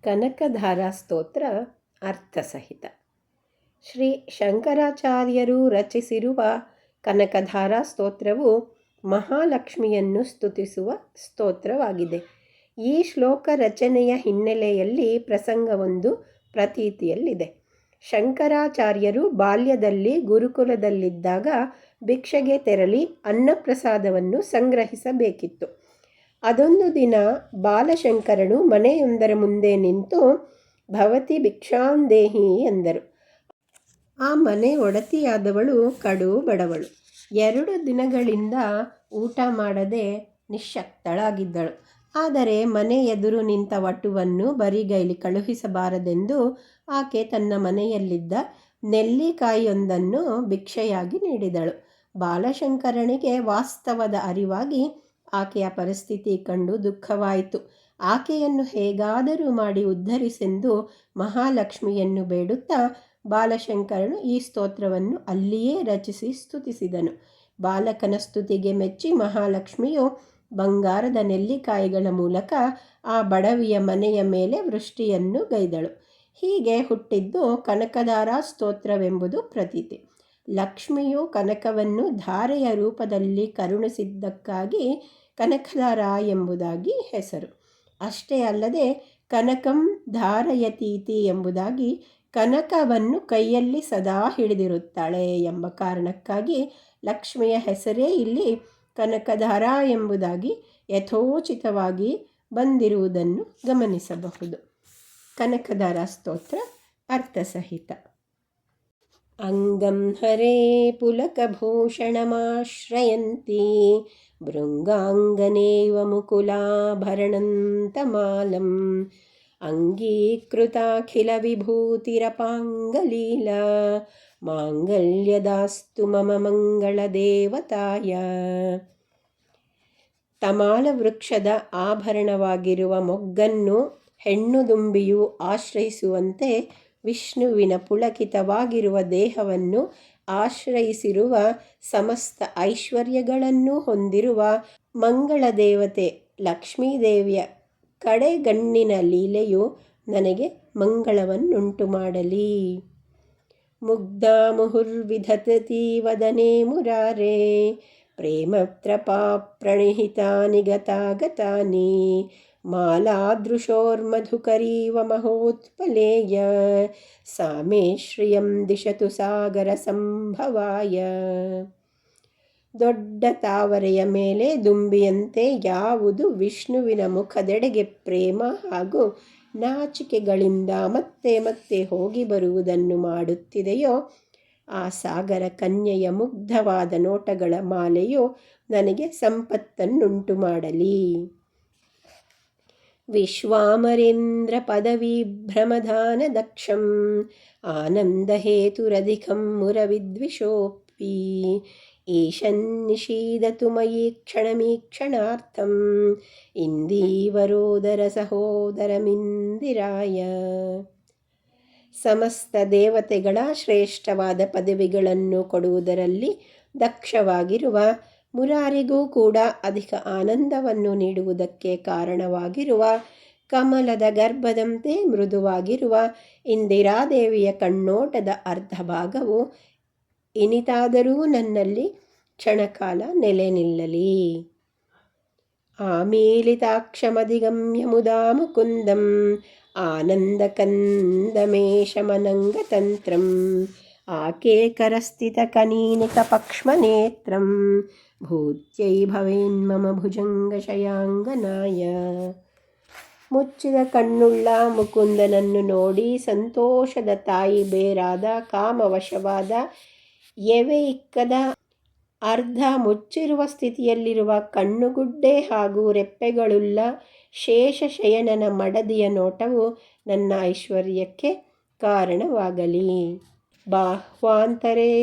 ಕನಕಧಾರಾ ಸ್ತೋತ್ರ ಅರ್ಥಸಹಿತ. ಶ್ರೀ ಶಂಕರಾಚಾರ್ಯರು ರಚಿಸಿರುವ ಕನಕಧಾರಾ ಸ್ತೋತ್ರವು ಮಹಾಲಕ್ಷ್ಮಿಯನ್ನು ಸ್ತುತಿಸುವ ಸ್ತೋತ್ರವಾಗಿದೆ. ಈ ಶ್ಲೋಕ ರಚನೆಯ ಹಿನ್ನೆಲೆಯಲ್ಲಿ ಪ್ರಸಂಗವೊಂದು ಪ್ರತೀತಿಯಲ್ಲಿದೆ. ಶಂಕರಾಚಾರ್ಯರು ಬಾಲ್ಯದಲ್ಲಿ ಗುರುಕುಲದಲ್ಲಿದ್ದಾಗ ಭಿಕ್ಷೆಗೆ ತೆರಳಿ ಅನ್ನಪ್ರಸಾದವನ್ನು ಸಂಗ್ರಹಿಸಬೇಕಿತ್ತು. ಅದೊಂದು ದಿನ ಬಾಲಶಂಕರನು ಮನೆಯೊಂದರ ಮುಂದೆ ನಿಂತು ಭವತಿ ಭಿಕ್ಷಾಂದೇಹಿ ಎಂದರು. ಆ ಮನೆ ಒಡತಿಯಾದವಳು ಕಡು ಬಡವಳು. 2 ದಿನಗಳಿಂದ ಊಟ ಮಾಡದೆ ನಿಶ್ಶಕ್ತಳಾಗಿದ್ದಳು. ಆದರೆ ಮನೆ ಎದುರು ನಿಂತ ವಟುವನ್ನು ಬರಿಗೈಲಿ ಕಳುಹಿಸಬಾರದೆಂದು ಆಕೆ ತನ್ನ ಮನೆಯಲ್ಲಿದ್ದ ನೆಲ್ಲಿಕಾಯಿಯೊಂದನ್ನು ಭಿಕ್ಷೆಯಾಗಿ ನೀಡಿದಳು. ಬಾಲಶಂಕರನಿಗೆ ವಾಸ್ತವದ ಅರಿವಾಗಿ ಆಕೆಯ ಪರಿಸ್ಥಿತಿ ಕಂಡು ದುಃಖವಾಯಿತು. ಆಕೆಯನ್ನು ಹೇಗಾದರೂ ಮಾಡಿ ಉದ್ಧರಿಸೆಂದು ಮಹಾಲಕ್ಷ್ಮಿಯನ್ನು ಬೇಡುತ್ತಾ ಬಾಲಶಂಕರನು ಈ ಸ್ತೋತ್ರವನ್ನು ಅಲ್ಲಿಯೇ ರಚಿಸಿ ಸ್ತುತಿಸಿದನು. ಬಾಲಕನ ಸ್ತುತಿಗೆ ಮೆಚ್ಚಿ ಮಹಾಲಕ್ಷ್ಮಿಯು ಬಂಗಾರದ ನೆಲ್ಲಿಕಾಯಿಗಳ ಮೂಲಕ ಆ ಬಡವಿಯ ಮನೆಯ ಮೇಲೆ ವೃಷ್ಟಿಯನ್ನು ಗೈದಳು. ಹೀಗೆ ಹುಟ್ಟಿದ್ದು ಕನಕಧಾರಾ ಸ್ತೋತ್ರವೆಂಬುದು ಪ್ರತೀತಿ. ಲಕ್ಷ್ಮಿಯು ಕನಕವನ್ನು ಧಾರೆಯ ರೂಪದಲ್ಲಿ ಕರುಣಿಸಿದ್ದಕ್ಕಾಗಿ ಕನಕಧಾರಾ ಎಂಬುದಾಗಿ ಹೆಸರು. ಅಷ್ಟೇ ಅಲ್ಲದೆ ಕನಕಂ ಧಾರಯತೀತಿ ಎಂಬುದಾಗಿ ಕನಕವನ್ನು ಕೈಯಲ್ಲಿ ಸದಾ ಹಿಡಿದಿರುತ್ತಾಳೆ ಎಂಬ ಕಾರಣಕ್ಕಾಗಿ ಲಕ್ಷ್ಮಿಯ ಹೆಸರೇ ಇಲ್ಲಿ ಕನಕಧಾರಾ ಎಂಬುದಾಗಿ ಯಥೋಚಿತವಾಗಿ ಬಂದಿರುವುದನ್ನು ಗಮನಿಸಬಹುದು. ಕನಕಧಾರಾ ಸ್ತೋತ್ರ ಅರ್ಥಸಹಿತ. ಅಂಗಂ ಹರೇ ಪುಲಕಭೂಷಣಮಾಶ್ರಯಂತಿ ಭೃಂಗಾಂಗನೇವ ಮುಕುಲಾಭರಣಂತಮಾಲಂ ಅಂಗೀಕೃತಾಖಿಲ ವಿಭೂತಿರಪಾಂಗಲೀಲಾ ಮಾಂಗಲ್ಯದಾಸ್ತು ಮಮ ಮಂಗಳದೇವತಾಯ. ತಮಾಲ ವೃಕ್ಷದ ಆಭರಣವಾಗಿರುವ ಮೊಗ್ಗನ್ನು ಹೆಣ್ಣು ದುಂಬಿಯು ಆಶ್ರಯಿಸುವಂತೆ ವಿಷ್ಣುವಿನ ಪುಳಕಿತವಾಗಿರುವ ದೇಹವನ್ನು ಆಶ್ರಯಿಸಿರುವ ಸಮಸ್ತ ಐಶ್ವರ್ಯಗಳನ್ನು ಹೊಂದಿರುವ ಮಂಗಳ ದೇವತೆ ಲಕ್ಷ್ಮೀದೇವಿಯ ಕಡೆಗಣ್ಣಿನ ಲೀಲೆಯು ನನಗೆ ಮಂಗಳವನ್ನುಂಟು ಮಾಡಲಿ. ಮುಗ್ಧಾ ಮುಹುರ್ವಿಧತತಿ ವದನೆ ಮುರಾರೇ ಪ್ರೇಮತ್ರಪಾ ಪ್ರಣಿಹಿತಾನಿ ಗತಾಗತಾನಿ ಮಾಲಾದೃಶೋರ್ಮಧುಕರೀವ ಮಹೋತ್ಪಲೇಯ ಸಾ ಮೇ ಶ್ರಿಯಂ ದಿಶತು ಸಾಗರ ಸಂಭವಾಯ. ದೊಡ್ಡ ತಾವರೆಯ ಮೇಲೆ ದುಂಬಿಯಂತೆ ಯಾವುದು ವಿಷ್ಣುವಿನ ಮುಖದೆಡೆಗೆ ಪ್ರೇಮ ಹಾಗೂ ನಾಚಿಕೆಗಳಿಂದ ಮತ್ತೆ ಮತ್ತೆ ಹೋಗಿ ಬರುವುದನ್ನು ಮಾಡುತ್ತಿದೆಯೋ ಆ ಸಾಗರ ಕನ್ಯೆಯ ಮುಗ್ಧವಾದ ನೋಟಗಳ ಮಾಲೆಯು ನನಗೆ ಸಂಪತ್ತನ್ನುಂಟು ಮಾಡಲಿ. ವಿಶ್ವಾಮರೇಂದ್ರ ಪದವಿಭ್ರಮಧಾನ ದಕ್ಷಂ ಆನಂದಹೇತುರಧಿಕಂ ಮುರವಿದ್ವಿಷೋಪಿ ಈಶನ್ನಿಷೀದತು ಮಯಿ ಕ್ಷಣಮೀಕ್ಷಣಾರ್ಥಂ ಇಂದೀವರೋದರ ಸಹೋದರಮಿಂದಿರಾಯ. ಸಮಸ್ತ ದೇವತೆಗಳ ಶ್ರೇಷ್ಠವಾದ ಪದವಿಗಳನ್ನು ಕೊಡುವುದರಲ್ಲಿ ದಕ್ಷವಾಗಿರುವ ಮುರಾರಿಗೂ ಕೂಡ ಅಧಿಕ ಆನಂದವನ್ನು ನೀಡುವುದಕ್ಕೆ ಕಾರಣವಾಗಿರುವ ಕಮಲದ ಗರ್ಭದಂತೆ ಮೃದುವಾಗಿರುವ ಇಂದಿರಾದೇವಿಯ ಕಣ್ಣೋಟದ ಅರ್ಧ ಭಾಗವು ಇನಿತಾದರೂ ನನ್ನಲ್ಲಿ ಕ್ಷಣಕಾಲ ನೆಲೆ ನಿಲ್ಲಲಿ. ಆಮೀಲಿತಾಕ್ಷಮಧಿಗಮ್ಯ ಮುದಾ ಮುಕುಂದಂ ಆನಂದಕಂದಮೇಶಮನಂಗತಂತ್ರಂ ಆಕೇಕರಸ್ಥಿತ ಕನೀನಿಕ ಪಕ್ಷ್ಮನೇತ್ರಂ ಭೂತ್ಯೈ ಭವೇನ್ಮಮ ಭುಜಂಗಶಯಾಂಗನಾಯ. ಮುಚ್ಚಿದ ಕಣ್ಣುಳ್ಳ ಮುಕುಂದನನ್ನು ನೋಡಿ ಸಂತೋಷದ ತಾಯಿ ಬೇರಾದ ಕಾಮವಶವಾದ ಎವೆ ಇಕ್ಕದ ಅರ್ಧ ಮುಚ್ಚಿರುವ ಸ್ಥಿತಿಯಲ್ಲಿರುವ ಕಣ್ಣುಗುಡ್ಡೆ ಹಾಗೂ ರೆಪ್ಪೆಗಳುಳ್ಳ ಶೇಷಶಯನನ ಮಡದಿಯ ನೋಟವು ನನ್ನ ಐಶ್ವರ್ಯಕ್ಕೆ ಕಾರಣವಾಗಲಿ. ಬಾಹ್ವಾಂತರೇ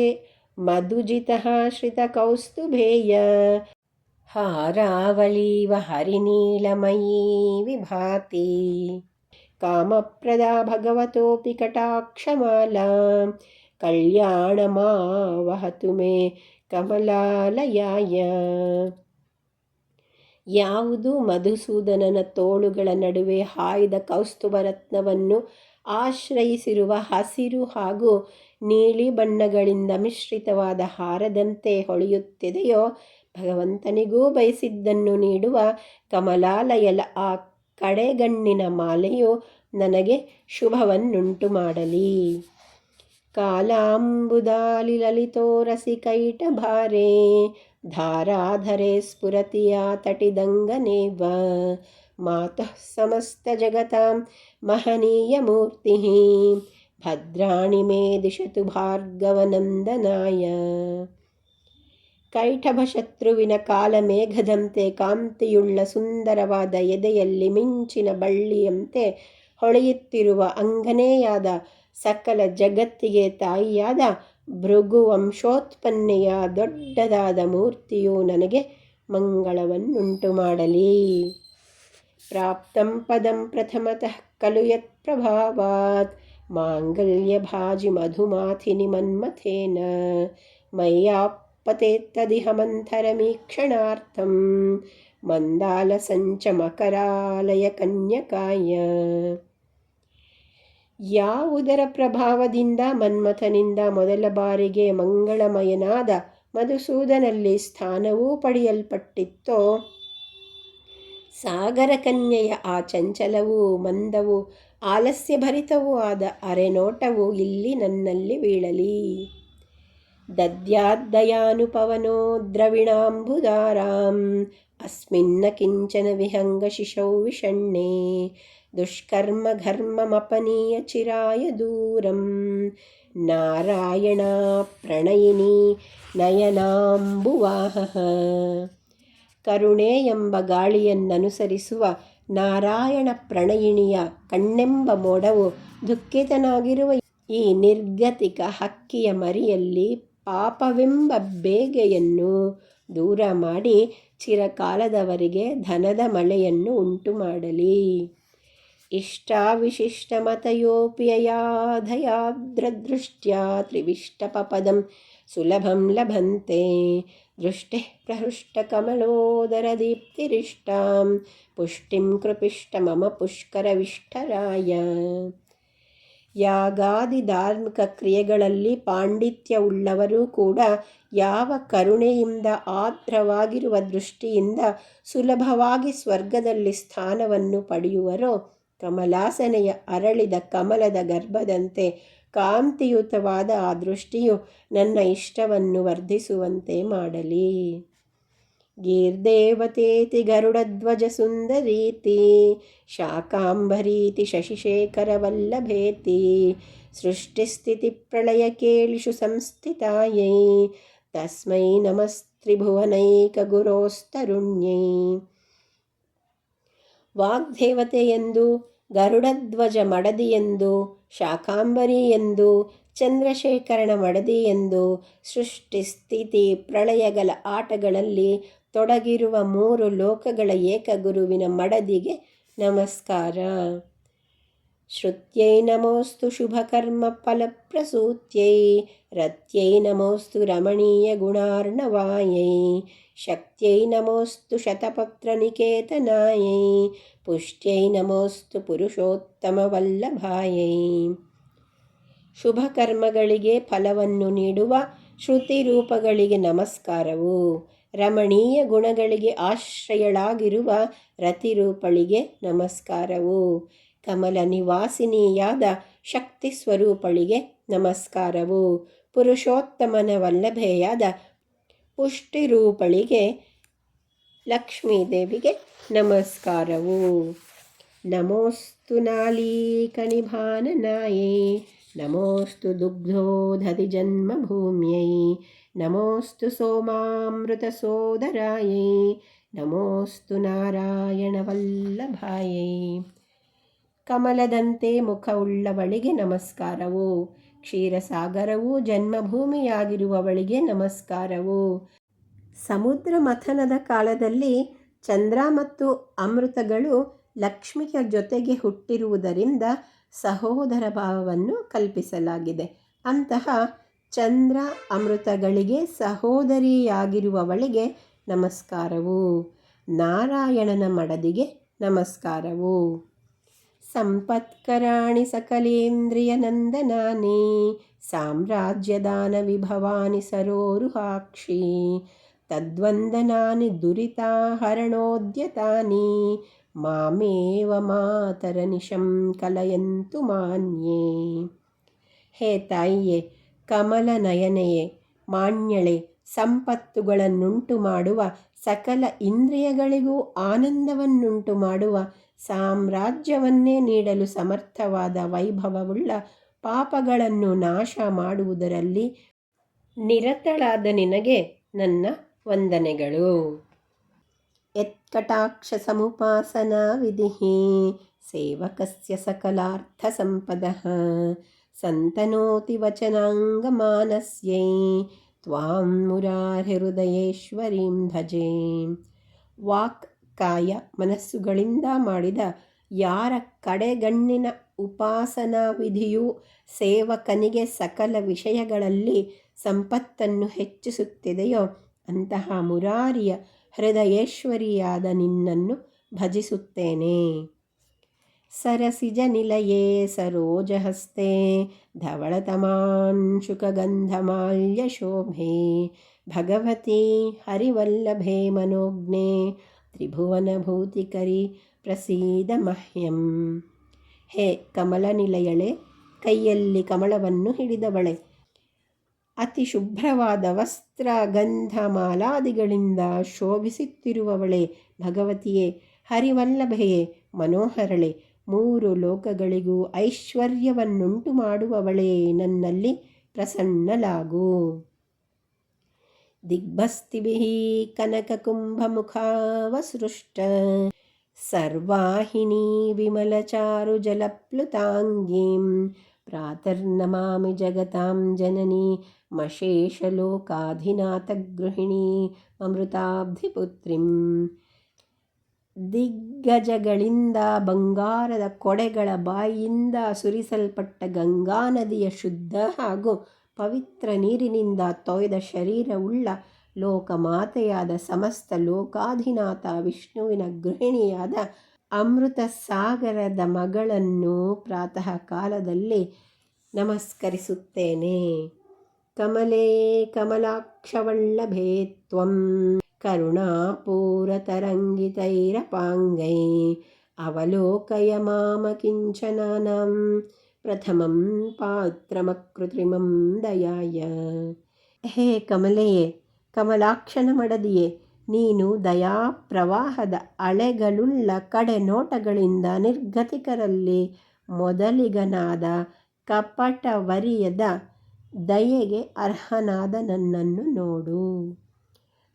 ಮಧುಜಿತಃ ಶ್ರಿತಕೌಸ್ತುಭೇಯ ಹಾರಾವಳೀವ ಹರಿನೀಲಮಯೀ ವಿಭಾತಿ ಕಾಮಪ್ರದಾ ಭಗವತೋಪಿ ಕಟಾಕ್ಷಮಾಲಾ ಕಲ್ಯಾಣಮಾವಹತು ಮೇ ಕಮಲಾಲಯಾಯ. ಯಾವುದು ಮಧುಸೂದನನ ತೋಳುಗಳ ನಡುವೆ ಹಾಯ್ದ ಕೌಸ್ತುಭರತ್ನವನ್ನು ಆಶ್ರಯಿಸಿರುವ ಹಸಿರು ಹಾಗೂ ನೀಲಿ ಬಣ್ಣಗಳಿಂದ ಮಿಶ್ರಿತವಾದ ಹಾರದಂತೆ ಹೊಳೆಯುತ್ತಿದೆಯೋ, ಭಗವಂತನಿಗೂ ಬಯಸಿದ್ದನ್ನು ನೀಡುವ ಕಮಲಾಲಯಲ ಆ ಕಡೆಗಣ್ಣಿನ ಮಾಲೆಯು ನನಗೆ ಶುಭವನ್ನುಂಟು ಮಾಡಲಿ. ಕಾಲಾಂಬುದಾಲಿ ಲಲಿತೋರಸಿ ಕೈಟಭಾರೆ ಧಾರಾಧರೆ ಸ್ಫುರತಿಯ ತಟಿದಂಗನೇವ ಮಾತಃ ಸಮಸ್ತ ಜಗತಾಂ ಮಹನೀಯ ಮೂರ್ತಿ ಭದ್ರಾಣಿ ಮೇ ದಿಶತು ಭಾರ್ಗವನಂದನಾಯ. ಕೈಟಭ ಶತ್ರುವಿನ ಕಾಲಮೇಘದಂತೆ ಕಾಂತಿಯುಳ್ಳ ಸುಂದರವಾದ ಎದೆಯಲ್ಲಿ ಮಿಂಚಿನ ಬಳ್ಳಿಯಂತೆ ಹೊಳೆಯುತ್ತಿರುವ ಅಂಗನೆಯಾದ ಸಕಲ ಜಗತ್ತಿಗೆ ತಾಯಿಯಾದ ಭೃಗು ವಂಶೋತ್ಪನ್ನೆಯ ದೊಡ್ಡದಾದ ಮೂರ್ತಿಯು ನನಗೆ ಮಂಗಳವನ್ನುಂಟು ಮಾಡಲಿ. ಪ್ರಾಪ್ತಂ ಪದಂ ಪ್ರಥಮತಃ ಖಲು ಯತ್ ಪ್ರಭಾವಾತ್ ಮಾಂಗಲ್ಯ ಭಾಜಿ ಮಧುಮಾಥಿನಿ ಮನ್ಮಥೇನ ಮಯ್ಯಾಪತೇತ್ತದಿಹ ಮಂಥರಮೀಕ್ಷಣಾರ್ಥಂ ಮಂದಾಲ ಸಂಚ ಮಕರಾಲಯ ಕನ್ಯಕಾಯ. ಯಾವುದರ ಪ್ರಭಾವದಿಂದ ಮನ್ಮಥನಿಂದ ಮೊದಲ ಬಾರಿಗೆ ಮಂಗಳಮಯನಾದ ಮಧುಸೂದನಲ್ಲಿ ಸ್ಥಾನವೂ ಪಡೆಯಲ್ಪಟ್ಟಿತ್ತೋ, ಸಾಗರ ಕನ್ಯೆಯ ಆ ಚಂಚಲವೂ ಮಂದವೂ ಆಲಸ್ಯಭರಿತವೂ ಆದ ಅರೆನೋಟವು ಇಲ್ಲಿ ನನ್ನಲ್ಲಿ ಬೀಳಲಿ. ದದ್ಯಾದ್ದಯಾನುಪವನೋ ದ್ರವಿಣಾಂಬುದಾರಾಂ ಅಸ್ಮಿನ್ನ ಕಿಂಚನ ವಿಹಂಗ ಶಿಶೌ ವಿಷಣ್ಣೆ ದುಷ್ಕರ್ಮ ಘರ್ಮಮಪನೀಯ ಚಿರಾಯ ದೂರಂ ನಾರಾಯಣ ಪ್ರಣಯಿನಿ ನಯನಾಂಬುವಾಹ. ಕರುಣೆ ಎಂಬ ಗಾಳಿಯನ್ನನುಸರಿಸುವ ನಾರಾಯಣ ಪ್ರಣಯಿಣಿಯ ಕಣ್ಣೆಂಬ ಮೋಡವು ದುಃಖಿತನಾಗಿರುವ ಈ ನಿರ್ಗತಿಕ ಹಕ್ಕಿಯ ಮರಿಯಲ್ಲಿ ಪಾಪವೆಂಬ ಬೇಗೆಯನ್ನು ದೂರ ಮಾಡಿ ಚಿರಕಾಲದವರೆಗೆ ಧನದ ಮಳೆಯನ್ನು ಉಂಟು ಮಾಡಲಿ. ಇಷ್ಟಾವಿಶಿಷ್ಟಮತಯೋಪಿ ಯಯಾಧಯಾದ್ರದೃಷ್ಟ್ಯಾ ತ್ರಿವಿಷ್ಟಪಪದಂ ಸುಲಭಂ ಲಭಂತೆ ದೃಷ್ಟೇ ಪ್ರಹೃಷ್ಟಕಮಲೋದರದೀಪ್ತಿರಿಷ್ಟಾಂ ಪುಷ್ಟಿಂ ಕೃಪಿಷ್ಟ ಮಮ ಪುಷ್ಕರವಿಷ್ಠರಾಯ. ಯಾಗಾದಿ ಧಾರ್ಮಿಕ ಕ್ರಿಯೆಗಳಲ್ಲಿ ಪಾಂಡಿತ್ಯವುಳ್ಳವರೂ ಕೂಡ ಯಾವ ಕರುಣೆಯಿಂದ ಆರ್ದ್ರವಾಗಿರುವ ದೃಷ್ಟಿಯಿಂದ ಸುಲಭವಾಗಿ ಸ್ವರ್ಗದಲ್ಲಿ ಸ್ಥಾನವನ್ನು ಪಡೆಯುವರೋ, ಕಮಲಾಸನೆಯ ಅರಳಿದ ಕಮಲದ ಗರ್ಭದಂತೆ ಕಾಂತಿಯುತವಾದ ಆ ದೃಷ್ಟಿಯು ನನ್ನ ಇಷ್ಟವನ್ನು ವರ್ಧಿಸುವಂತೆ ಮಾಡಲಿ. ಗೀರ್ದೇವತೇತಿ ಗರುಡಧ್ವಜ ಸುಂದರೀತಿ ಶಾಕಾಂಬರೀತಿ ಶಶಿಶೇಖರವಲ್ಲಭೇತಿ ಸೃಷ್ಟಿಸ್ಥಿತಿ ಪ್ರಳಯ ಕೇಳಿಷು ಸಂಸ್ಥಿತಾಯೈ ತಸ್ಮೈ ನಮಸ್ತ್ರಿಭುವನೈಕ ಗುರೋಸ್ತರುಣ್ಯೈ. ವಾಗ್ದೇವತೆ ಎಂದು, ಗರುಡಧ್ವಜ ಮಡದಿ ಎಂದು, ಶಾಕಾಂಬರಿ ಎಂದು, ಚಂದ್ರಶೇಖರನ ಮಡದಿ ಎಂದು, ಸೃಷ್ಟಿಸ್ಥಿತಿ ಪ್ರಳಯಗಳ ಆಟಗಳಲ್ಲಿ ತೊಡಗಿರುವ ಮೂರು ಲೋಕಗಳ ಏಕಗುರುವಿನ ಮಡದಿಗೆ ನಮಸ್ಕಾರ. ಶ್ರುತ್ಯೈ ನಮೋಸ್ತು ಶುಭಕರ್ಮ ಫಲಪ್ರಸೂತ್ಯೈ ರತ್ಯೈ ನಮೋಸ್ತು ರಮಣೀಯ ಗುಣಾರ್ಣವಾಯೈ ಶಕ್ತ್ಯೈ ನಮೋಸ್ತು ಶತಪತ್ರನಿಕೇತನಾಯೈ ಪುಷ್ಟ್ಯೈ ನಮೋಸ್ತು ಪುರುಷೋತ್ತಮವಲ್ಲಭಾಯೈ. ಶುಭಕರ್ಮಗಳಿಗೆ ಫಲವನ್ನು ನೀಡುವ ಶ್ರುತಿ ರೂಪಗಳಿಗೆ ನಮಸ್ಕಾರವು, ರಮಣೀಯ ಗುಣಗಳಿಗೆ ಆಶ್ರಯಳಾಗಿರುವ ರತಿರೂಪಳಿಗೆ ನಮಸ್ಕಾರವು, ಕಮಲ ನಿವಾಸಿನಿಯಾದ ಶಕ್ತಿ ಸ್ವರೂಪಳಿಗೆ ನಮಸ್ಕಾರವು, ಪುರುಷೋತ್ತಮನ ವಲ್ಲಭೆಯಾದ ಪುಷ್ಟಿರೂಪಳಿಗೆ ಲಕ್ಷ್ಮೀದೇವಿಗೆ ನಮಸ್ಕಾರವು. ನಮೋಸ್ತು ನಾಳೀಕನಿಭಾನನಾಯೈ ನಮೋಸ್ತು ದುಗ್ಧೋದಧಿ ಜನ್ಮಭೂಮ್ಯೈ ನಮೋಸ್ತು ಸೋಮಾಮೃತ ಸೋದರಾಯೈ ನಮೋಸ್ತು ನಾರಾಯಣ ವಲ್ಲಭಾಯೈ. ಕಮಲದಂತೆ ಮುಖವುಳ್ಳವಳಿಗೆ ನಮಸ್ಕಾರವು, ಕ್ಷೀರಸಾಗರವು ಜನ್ಮಭೂಮಿಯಾಗಿರುವವಳಿಗೆ ನಮಸ್ಕಾರವು. ಸಮುದ್ರ ಮಥನದ ಕಾಲದಲ್ಲಿ ಚಂದ್ರ ಮತ್ತು ಅಮೃತಗಳು ಲಕ್ಷ್ಮಿಯ ಜೊತೆಗೆ ಹುಟ್ಟಿರುವುದರಿಂದ ಸಹೋದರ ಭಾವವನ್ನು ಕಲ್ಪಿಸಲಾಗಿದೆ. ಅಂತಹ ಚಂದ್ರ ಅಮೃತಗಳಿಗೆ ಸಹೋದರಿಯಾಗಿರುವವಳಿಗೆ ನಮಸ್ಕಾರವು. ನಾರಾಯಣನ ಮಡದಿಗೆ ನಮಸ್ಕಾರವು. ಸಂಪತ್ಕರಾಣಿ ಸಕಲೇಂದ್ರಿಯ ನಂದನಾನಿ ಸಾಮ್ರಾಜ್ಯದಾನ ವಿಭವಾನಿ ಸರೋರುಹಾಕ್ಷಿ ತದ್ವಂದನಾನಿ ದುರಿತಾಹರಣೋದ್ಯತಾನಿ ಮಾಮೇವ ಮಾತರನಿಶಂ ಕಲಯಂತು ಮಾನ್ಯೇ. ಹೇ ತಾಯಿಯೇ, ಕಮಲನಯನೆಯೇ, ಮಾನ್ಯಳೆ, ಸಂಪತ್ತುಗಳನ್ನುಂಟು ಮಾಡುವ, ಸಕಲ ಇಂದ್ರಿಯಗಳಿಗೂ ಆನಂದವನ್ನುಂಟು ಮಾಡುವ, ಸಾಮ್ರಾಜ್ಯವನ್ನೇ ನೀಡಲು ಸಮರ್ಥವಾದ ವೈಭವವುಳ್ಳ, ಪಾಪಗಳನ್ನು ನಾಶ ಮಾಡುವುದರಲ್ಲಿ ನಿರತಳಾದ ನಿನಗೆ ನನ್ನ ವಂದನೆಗಳು. ಯತ್ಕಟಾಕ್ಷ ಸಮುಪಾಸನಾ ವಿಧಿಃ ಸೇವಕಸ್ಯ ಸಕಲಾರ್ಥ ಸಂಪದಃ ಸಂತನೋತಿ ವಚನಾಂಗಮಾನಸ್ಯೈ ತ್ವಾಂ ಮುರಾರಿಹೃದಯೇಶ್ವರೀಂ ಭಜೆ. ವಾಕ್, ಕಾಯ, ಮನಸ್ಸುಗಳಿಂದ ಮಾಡಿದ ಯಾರ ಕಡೆಗಣ್ಣಿನ ಉಪಾಸನಾ ವಿಧಿಯು ಸೇವಕನಿಗೆ ಸಕಲ ವಿಷಯಗಳಲ್ಲಿ ಸಂಪತ್ತನ್ನು ಹೆಚ್ಚಿಸುತ್ತಿದೆಯೋ ಅಂತಹ ಮುರಾರಿಯ ಹೃದಯೇಶ್ವರಿಯಾದ ನಿನ್ನನ್ನು ಭಜಿಸುತ್ತೇನೆ. ಸರಸಿಜ ನಿಲಯೇ ಸರೋಜಹಸ್ತೆ ಧವಳತಮಾಂಶುಕಗಂಧಮಾಲ್ಯ ಶೋಭೆ ಭಗವತಿ ಹರಿವಲ್ಲಭೆ ಮನೋಜ್ಞೆ ತ್ರಿಭುವನಭೂತಿಕರಿ ಪ್ರಸೀದ ಮಹ್ಯಂ. ಹೇ ಕಮಲನಿಲಯಳೆ, ಕೈಯಲ್ಲಿ ಕಮಲವನ್ನು ಹಿಡಿದವಳೆ, ಅತಿ ಶುಭ್ರವಾದ ವಸ್ತ್ರ ಗಂಧ ಮಾಲಾದಿಗಳಿಂದ ಶೋಭಿಸುತ್ತಿರುವವಳೆ, ಭಗವತಿಯೇ, ಹರಿವಲ್ಲಭೆಯೇ, ಮನೋಹರಳೆ, ಮೂರು ಲೋಕಗಳಿಗೂ ಐಶ್ವರ್ಯವನ್ನುಂಟು ಮಾಡುವವಳೇ, ನನ್ನಲ್ಲಿ ಪ್ರಸನ್ನಲಾಗು. ದಿಗ್ಭಸ್ತಿಭಿಃ ಕನಕಕುಂಭಮುಖಾವಸೃಷ್ಟ ಸರ್ವಾಹಿನೀ ವಿಮಲಚಾರು ಜಲಪ್ಲುತಾಂಗೀಂ ಪ್ರಾತರ್ನಮಾಮಿ ಜಗತಾಂ ಜನನೀ ಮಶೇಷಲೋಕಾಧಿನಾಥಗೃಹಿಣೀ ಅಮೃತಾಬ್ಧಿಪುತ್ರಿಂ. ದಿಗ್ಗಜಗಳಿಂದ ಬಂಗಾರದ ಕೊಡೆಗಳ ಬಾಯಿಯಿಂದ ಸುರಿಸಲ್ಪಟ್ಟ ಗಂಗಾ ನದಿಯ ಶುದ್ಧ ಹಾಗೂ ಪವಿತ್ರ ನೀರಿನಿಂದ ತೊಯ್ದ ಶರೀರವುಳ್ಳ ಲೋಕಮಾತೆಯಾದ ಸಮಸ್ತ ಲೋಕಾಧಿನಾಥ ವಿಷ್ಣುವಿನ ಗೃಹಿಣಿಯಾದ ಅಮೃತ ಸಾಗರದ ಮಗಳನ್ನು ಪ್ರಾತಃ ಕಾಲದಲ್ಲಿ ನಮಸ್ಕರಿಸುತ್ತೇನೆ. ಕಮಲೇ ಕಮಲಾಕ್ಷವಲ್ಲಭೇ ತ್ವಂ ಕರುಣಾಪೂರತರಂಗಿತೈರಪಾಂಗೈ ಅವಲೋಕಯ ಮಾಮ ಕಿಂಚನಾನಾಂ ಪ್ರಥಮಂ ಪಾತ್ರಮಕೃತ್ರಿಮಂ ದಯಾಯ. ಹೇ ಕಮಲೆಯೇ, ಕಮಲಾಕ್ಷನ ಮಡದಿಯೇ, ನೀನು ದಯಾಪ್ರವಾಹದ ಅಲೆಗಳುಳ್ಳ ಕಡೆ ನೋಟಗಳಿಂದ ನಿರ್ಗತಿಕರಲ್ಲಿ ಮೊದಲಿಗನಾದ ಕಪಟವರಿಯದ ದಯೆಗೆ ಅರ್ಹನಾದ ನನ್ನನ್ನು ನೋಡು.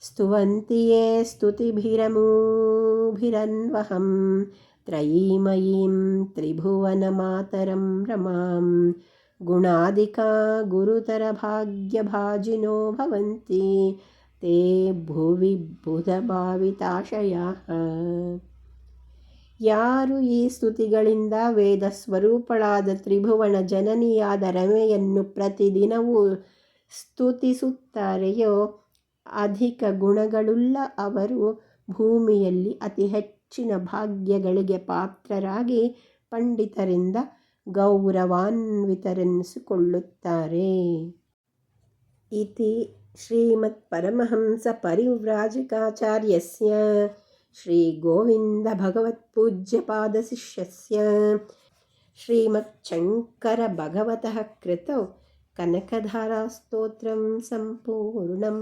ಸ್ತುವಂತಿಯೇ ಸ್ತುತಿಭಿರಮೂಭಿರನ್ವಹಂ ತ್ರಯೀಮಯೀಂ ತ್ರಿಭುವನಮಾತರಂ ರಮಾಂ ಗುಣಾದಿಕಾ ಗುರುತರ ಭಾಗ್ಯಭಾಜಿನೋ ಭವಂತಿ ತೇ ಭುವಿ ಬುಧಭಾವಿತಾಶಯಾಃ. ಯಾರು ಈ ಸ್ತುತಿಗಳಿಂದ ವೇದ ಸ್ವರೂಪಳಾದ ತ್ರಿಭುವನ ಜನನಿಯಾದ ರಮೆಯನ್ನು ಪ್ರತಿದಿನವೂ ಸ್ತುತಿಸುತ್ತಾರೆಯೋ ಅಧಿಕ ಗುಣಗಳುಳ್ಳ ಅವರು ಭೂಮಿಯಲ್ಲಿ ಅತಿ ಹೆಚ್ಚಿನ ಭಾಗ್ಯಗಳಿಗೆ ಪಾತ್ರರಾಗಿ ಪಂಡಿತರಿಂದ ಗೌರವಾನ್ವಿತರೆನಿಸಿಕೊಳ್ಳುತ್ತಾರೆ. ಇತಿ ಶ್ರೀಮತ್ ಪರಮಹಂಸ ಪರಿವ್ರಾಜಕಾಚಾರ್ಯಸ್ಯ ಶ್ರೀ ಗೋವಿಂದ ಭಗವತ್ಪೂಜ್ಯಪಾದ ಶಿಷ್ಯಸ್ಯ ಶ್ರೀಮತ್ ಶಂಕರ ಭಗವತಃ ಕೃತೌ ಕನಕಧಾರಾ ಸ್ತೋತ್ರಂ ಸಂಪೂರ್ಣಂ.